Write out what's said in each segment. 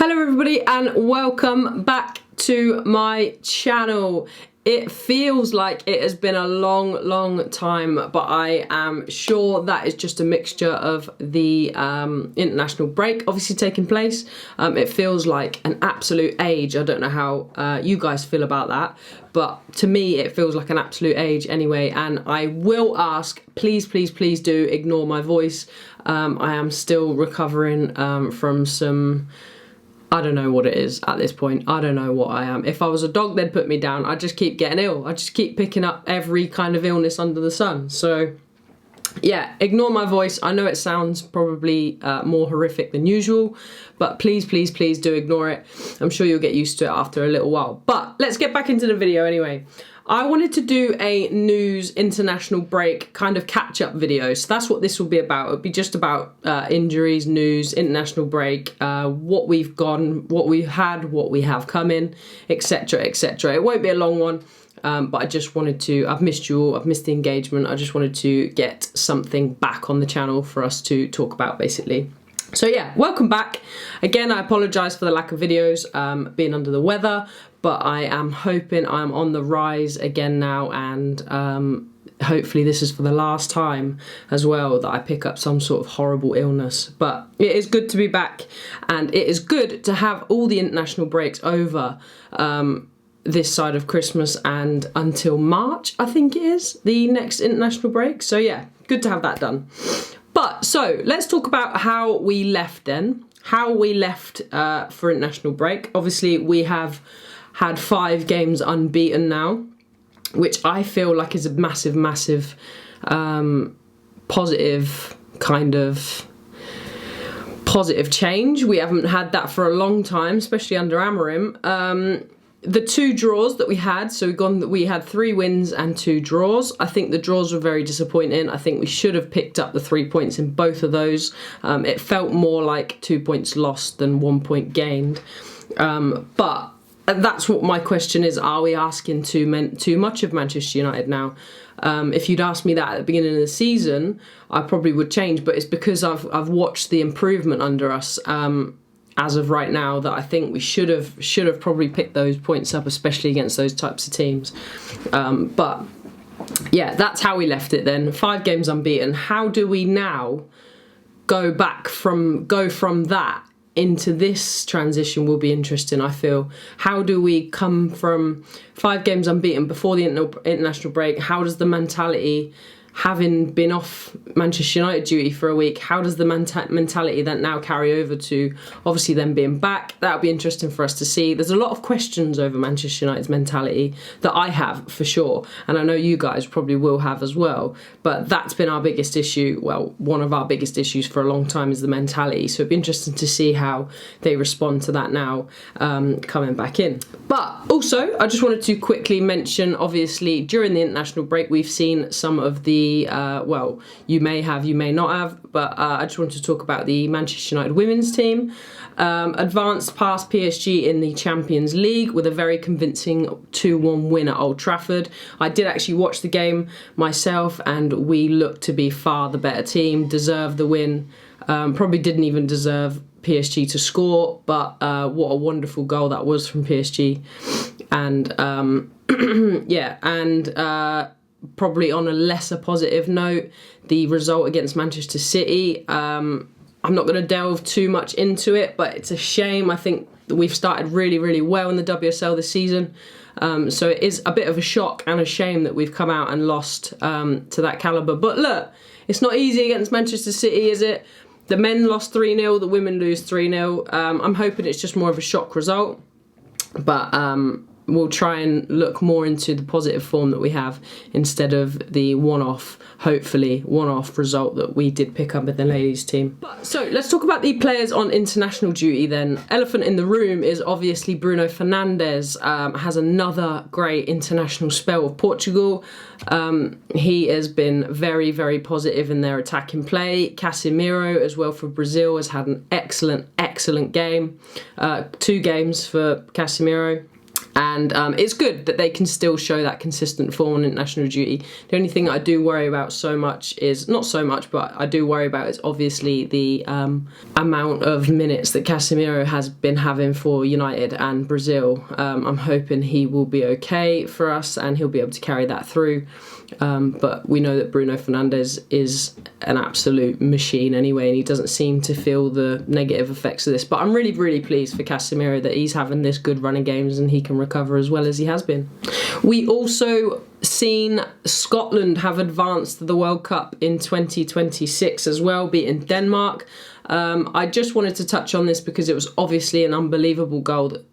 Hello everybody and welcome back to my channel. It feels like it has been a long time, but I am sure that is just a mixture of the international break obviously taking place. It feels like an absolute age. I don't know how you guys feel about that, but to me it feels like an absolute age anyway. And I will ask, please do ignore my voice. I am still recovering from some, I don't know what it is at this point. I don't know what I am. If I was a dog, they'd put me down. I just keep getting ill. I just keep picking up every kind of illness under the sun. So yeah, ignore my voice. I know it sounds probably more horrific than usual, but please do ignore it. I'm sure you'll get used to it after a little while. But let's get back into the video anyway. I wanted to do a news international break kind of catch-up video, so that's what this will be about. It'll be just about injuries, news, international break, what we've gone, what we've had, what we have coming, etc, etc. It won't be a long one, but I just wanted to, I've missed you all, I've missed the engagement. I just wanted to get something back on the channel for us to talk about basically. So yeah, welcome back. Again, I apologise for the lack of videos, being under the weather, but I am hoping I'm on the rise again now, and hopefully this is for the last time as well that I pick up some sort of horrible illness. But it is good to be back, and it is good to have all the international breaks over this side of Christmas and until March, I think it is, the next international break. So yeah, good to have that done. But so let's talk about how we left then. How we left for international break. Obviously we have had 5 games unbeaten now, which I feel like is a massive positive kind of positive change. We haven't had that for a long time, especially under Amorim. The 2 draws that we had, so we had 3 wins and 2 draws. I think the draws were very disappointing. I think we should have picked up the 3 points in both of those. It felt more like 2 points lost than 1 point gained. But that's what my question is. Are we asking too much of Manchester United now? If you'd asked me that at the beginning of the season, I probably would change, but it's because I've watched the improvement under us as of right now that I think we should have probably picked those points up, especially against those types of teams. But yeah, that's how we left it then. 5 games unbeaten. How do we now go from that into this transition? Will be interesting, I feel. How do we come from 5 games unbeaten before the international break? How does the mentality, having been off Manchester United duty for a week, how does the mentality then now carry over to obviously them being back? That'll be interesting for us to see. There's a lot of questions over Manchester United's mentality that I have for sure, and I know you guys probably will have as well, but that's been our biggest issue. Well, one of our biggest issues for a long time is the mentality, so it'd be interesting to see how they respond to that now coming back in. But also, I just wanted to quickly mention, obviously during the international break we've seen some of the well, you may have, you may not have, but I just wanted to talk about the Manchester United women's team. Advanced past PSG in the Champions League with a very convincing 2-1 win at Old Trafford. I did actually watch the game myself, and we looked to be far the better team, deserved the win. Probably didn't even deserve PSG to score, but what a wonderful goal that was from PSG. And yeah, and probably on a lesser positive note, the result against Manchester City. I'm not going to delve too much into it, but it's a shame. I think that we've started really well in the WSL this season. So it is a bit of a shock and a shame that we've come out and lost to that calibre. But look, it's not easy against Manchester City, is it? The men lost 3-0, the women lose 3-0. I'm hoping it's just more of a shock result. But we'll try and look more into the positive form that we have instead of the one-off, hopefully one-off result that we did pick up with the ladies team. So let's talk about the players on international duty then. Elephant in the room is obviously Bruno Fernandes. Has another great international spell with Portugal. He has been very positive in their attacking play. Casemiro as well for Brazil has had an excellent game. 2 games for Casemiro. And it's good that they can still show that consistent form on international duty. The only thing I do worry about so much is, not so much, but I do worry about is obviously the amount of minutes that Casemiro has been having for United and Brazil. I'm hoping he will be okay for us and he'll be able to carry that through. But we know that Bruno Fernandes is an absolute machine anyway, and he doesn't seem to feel the negative effects of this. But I'm really, really pleased for Casemiro that he's having this good run of games and he can recover as well as he has been. We also seen Scotland have advanced to the World Cup in 2026 as well, beating Denmark. I just wanted to touch on this because it was obviously an unbelievable goal that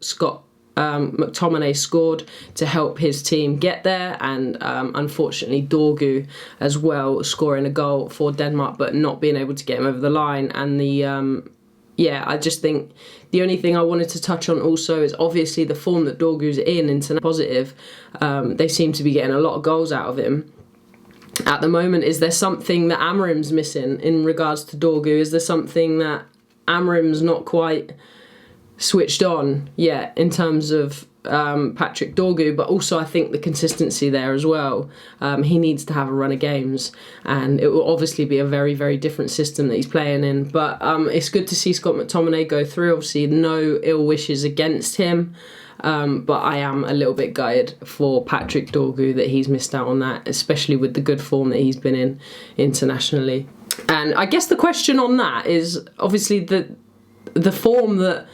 McTominay scored to help his team get there, and unfortunately Dorgu as well scoring a goal for Denmark but not being able to get him over the line. And I just think the only thing I wanted to touch on also is obviously the form that Dorgu's in positive. They seem to be getting a lot of goals out of him at the moment. Is there something that Amorim's missing in regards to Dorgu? Is there something that Amorim's not quite switched on yet in terms of Patrick Dorgu? But also I think the consistency there as well. He needs to have a run of games, and it will obviously be a very, very different system that he's playing in. But it's good to see Scott McTominay go through. Obviously no ill wishes against him, but I am a little bit gutted for Patrick Dorgu that he's missed out on that, especially with the good form that he's been in internationally. And I guess the question on that is obviously the form that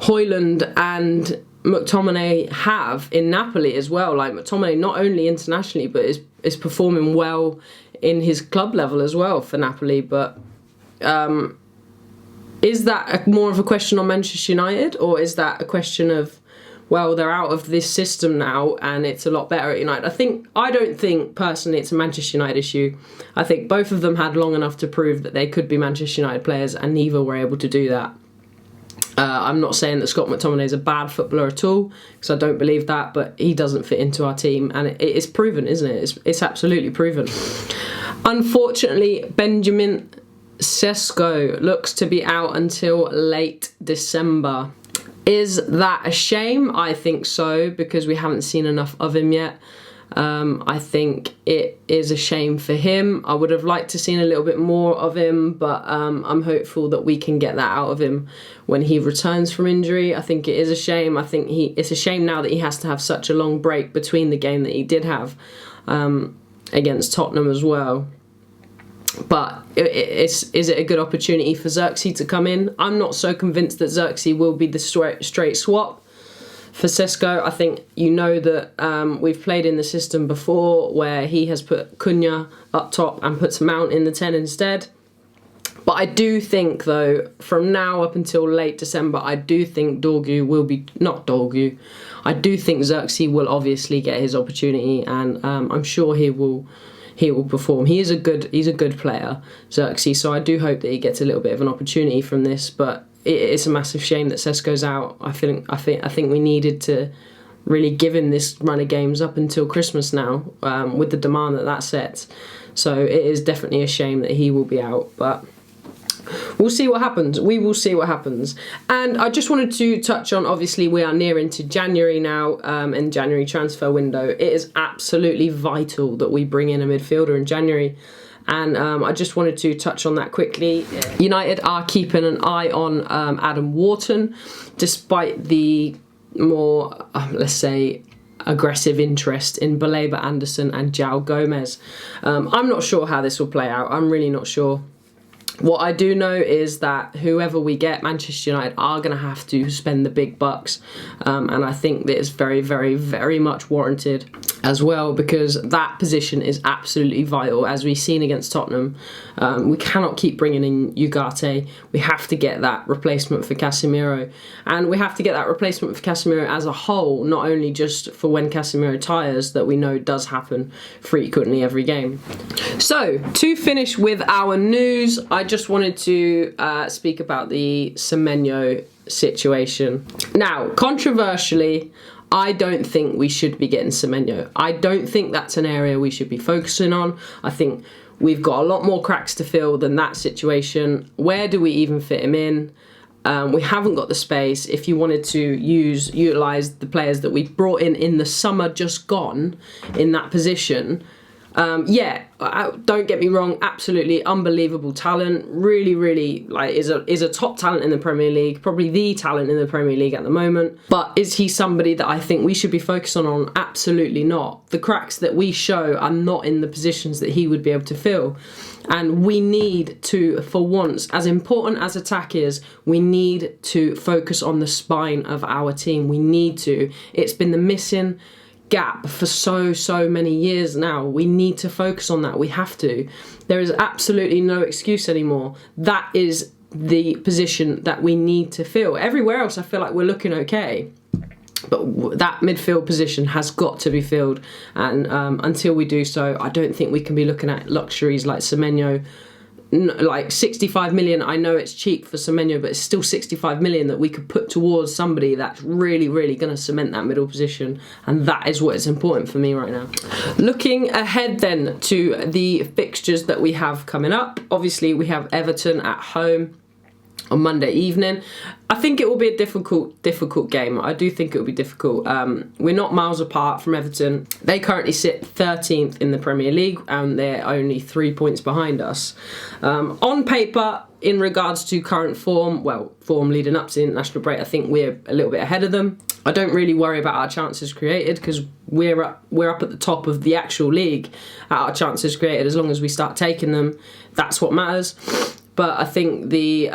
Højlund and McTominay have in Napoli as well. Like McTominay not only internationally but is performing well in his club level as well for Napoli. But is that more of a question on Manchester United, or is that a question of, well, they're out of this system now and it's a lot better at United? I don't think personally it's a Manchester United issue. I think both of them had long enough to prove that they could be Manchester United players and neither were able to do that. I'm not saying that Scott McTominay is a bad footballer at all, because I don't believe that, but he doesn't fit into our team, and it is proven, isn't it? It's absolutely proven. Unfortunately, Benjamin Sesko looks to be out until late December. Is that a shame? I think so, because we haven't seen enough of him yet. I think it is a shame for him. I would have liked to seen a little bit more of him, but I'm hopeful that we can get that out of him when he returns from injury. I think it is a shame. I think it's a shame now that he has to have such a long break between the game that he did have against Tottenham as well. But is it a good opportunity for Xerxes to come in? I'm not so convinced that Xerxes will be the straight swap for Sesko. I think that we've played in the system before where he has put Cunha up top and puts Mount in the 10 instead. But I do think, though, from now up until late December, I do think Dorgu will be... Not Dorgu. I do think Xerxes will obviously get his opportunity, and I'm sure he will perform. He's a good player, Xerxes, so I do hope that he gets a little bit of an opportunity from this, but it's a massive shame that Sesko's out. I think we needed to really give him this run of games up until Christmas now, with the demand that sets. So it is definitely a shame that he will be out, but we'll see what happens. We will see what happens. And I just wanted to touch on, obviously we are near into January now, and January transfer window. It is absolutely vital that we bring in a midfielder in January. And I just wanted to touch on that quickly. United are keeping an eye on Adam Wharton, despite the more, let's say, aggressive interest in Baleba Anderson and João Gomez. I'm not sure how this will play out. I'm really not sure. What I do know is that whoever we get, Manchester United are going to have to spend the big bucks. And I think that is very, very, very much warranted as well, because that position is absolutely vital. As we've seen against Tottenham, we cannot keep bringing in Ugarte. We have to get that replacement for Casemiro. And we have to get that replacement for Casemiro as a whole, not only just for when Casemiro tires, that we know does happen frequently every game. So, to finish with our news, I just wanted to speak about the SEMEN-NO situation. Now, controversially, I don't think we should be getting SEMEN-NO. I don't think that's an area we should be focusing on. I think we've got a lot more cracks to fill than that situation. Where do we even fit him in? We haven't got the space. If you wanted to utilise the players that we brought in the summer just gone in that position, yeah, don't get me wrong, absolutely unbelievable talent. Really, like, is a top talent in the Premier League, probably the talent in the Premier League at the moment. But is he somebody that I think we should be focusing on? Absolutely not. The cracks that we show are not in the positions that he would be able to fill. And we need to, for once, as important as attack is, we need to focus on the spine of our team. We need to. It's been the missing gap for so many years now. We need to focus on that. We have to. There is absolutely no excuse anymore. That is the position that we need to fill. Everywhere else I feel like we're looking okay, but that midfield position has got to be filled, and until we do so, I don't think we can be looking at luxuries like SEMEN-NO. Like 65 million, I know it's cheap for SEMEN-NO, but it's still 65 million that we could put towards somebody that's really going to cement that middle position, and that is what is important for me right now. Looking ahead then to the fixtures that we have coming up, obviously we have Everton at home on Monday evening. I think it will be a difficult game. I do think it will be difficult. We're not miles apart from Everton. They currently sit 13th in the Premier League and they're only 3 points behind us. On paper, in regards to current form, well, form leading up to the international break, I think we're a little bit ahead of them. I don't really worry about our chances created because we're up at the top of the actual league at our chances created. As long as we start taking them, that's what matters. But I think the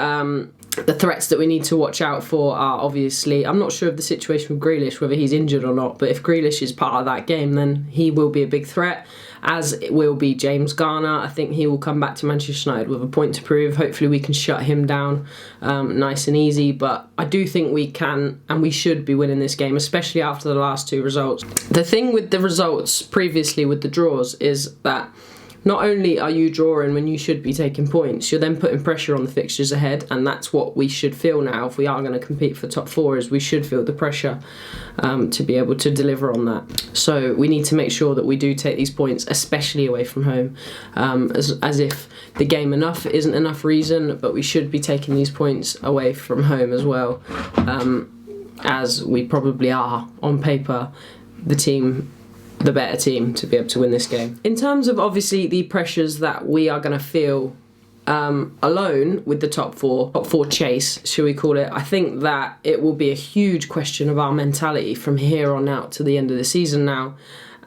threats that we need to watch out for are obviously, I'm not sure of the situation with Grealish, whether he's injured or not, but if Grealish is part of that game, then he will be a big threat, as it will be James Garner. I think he will come back to Manchester United with a point to prove. Hopefully we can shut him down nice and easy, but I do think we can and we should be winning this game, especially after the last two results. The thing with the results previously with the draws is that not only are you drawing when you should be taking points, you're then putting pressure on the fixtures ahead, and that's what we should feel now. If we are going to compete for top four, is we should feel the pressure to be able to deliver on that. So we need to make sure that we do take these points, especially away from home, as if the game enough isn't enough reason, but we should be taking these points away from home as well, as we probably are on paper the better team to be able to win this game. In terms of obviously the pressures that we are going to feel alone with the top four chase, shall we call it, I think that it will be a huge question of our mentality from here on out to the end of the season now.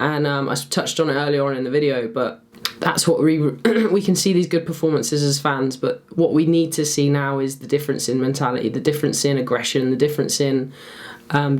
And I touched on it earlier on in the video, but that's what we can see these good performances as fans, but what we need to see now is the difference in mentality, the difference in aggression, the difference in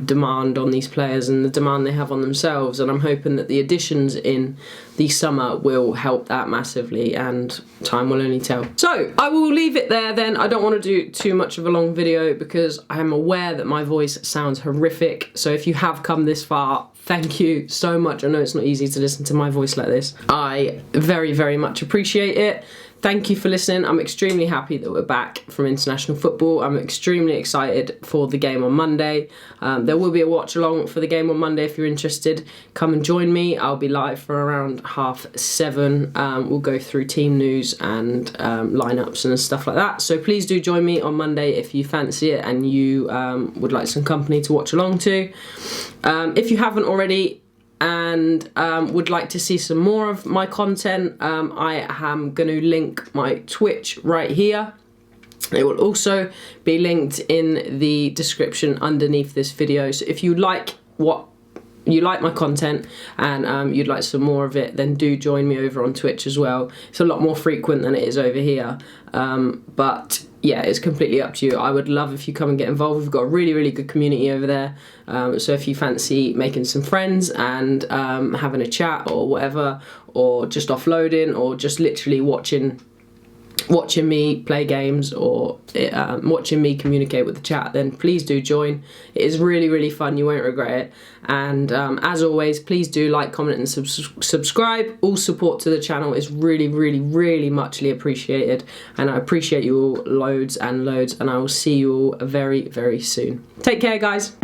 demand on these players and the demand they have on themselves, and I'm hoping that the additions in the summer will help that massively, and time will only tell. So I will leave it there then. I don't want to do too much of a long video because I am aware that my voice sounds horrific, so if you have come this far, thank you so much. I know it's not easy to listen to my voice like this. I very much appreciate it. Thank you for listening. I'm extremely happy that we're back from international football. I'm extremely excited for the game on Monday. There will be a watch along for the game on Monday if you're interested. Come and join me. I'll be live for around 7:30. We'll go through team news and lineups and stuff like that. So please do join me on Monday if you fancy it and you would like some company to watch along to. If you haven't already, and would like to see some more of my content, I am going to link my Twitch right here. It will also be linked in the description underneath this video. So if you like my content and you'd like some more of it, then do join me over on Twitch as well. It's a lot more frequent than it is over here, but yeah, it's completely up to you. I would love if you come and get involved. We've got a really good community over there, so if you fancy making some friends and having a chat or whatever, or just offloading, or just literally watching me play games, or watching me communicate with the chat, then please do join. It is really fun. You won't regret it. And as always, please do like, comment and subscribe. All support to the channel is really muchly appreciated, and I appreciate you all loads and I will see you all very soon. Take care, guys.